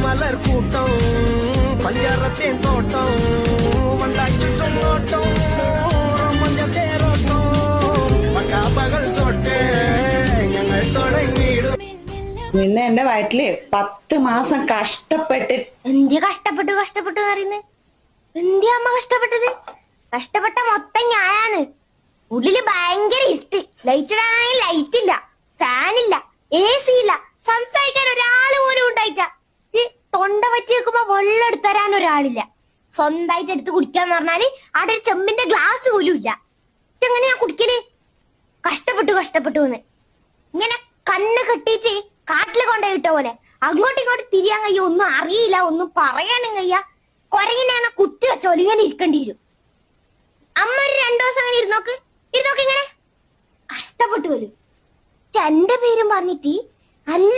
മലർക്കൂട്ടം പഞ്ചാരത്തേൻ തോട്ടം വണ്ടാക്കിട്ടും നോട്ടം മഞ്ഞ തേരോട്ടം പകൽ തൊട്ടേ ഞങ്ങൾ തുടങ്ങിയിടും. നിന്നെ എന്റെ വയറ്റില് 10 മാസം കഷ്ടപ്പെട്ട്. എന്തിയാ കഷ്ടപ്പെട്ടു പറയുന്നത്? എന്തിയാ അമ്മ കഷ്ടപ്പെട്ടത്? കഷ്ടപ്പെട്ട മൊത്തം ഞാനാണ്. ഉള്ളില് ഭയങ്കര ഇഷ്ട്. ലൈറ്റ് ഇടാനാണെങ്കിൽ ലൈറ്റ് ഇല്ല, ഫാനില്ല, AC ഇല്ല, സംസാരിക്കാൻ ഒരാള് പോലും ഉണ്ടായിട്ട. തൊണ്ട പറ്റി വെക്കുമ്പോ വെള്ളം എടുത്തരാൻ ഒരാളില്ല. സ്വന്തമായിട്ട് എടുത്ത് കുടിക്കാന്ന് പറഞ്ഞാല് അവിടെ ഒരു ചെമ്പിന്റെ ഗ്ലാസ് പോലും ഇല്ല. എങ്ങനെയാ കുടിക്കല്? കഷ്ടപ്പെട്ടു ഇങ്ങനെ കണ്ണ് കെട്ടിയിട്ട് കാട്ടില് കൊണ്ടുപോയിട്ട പോലെ അങ്ങോട്ടും ഇങ്ങോട്ടും തിരിയാൻ കഴിയ, ഒന്നും അറിയില്ല, ഒന്നും പറയാനും കഴിയ. കൊരങ്ങിനാണ് കുത്തി വെച്ചോലും ഇങ്ങനെ ഇരിക്കേണ്ടി വരും. അമ്മ ഒരു 2 ദിവസം അങ്ങനെ ഇരുന്നോക്ക് ഇങ്ങനെ കഷ്ടപ്പെട്ടു വരും. എന്റെ പേരും പറഞ്ഞിട്ട് അല്ല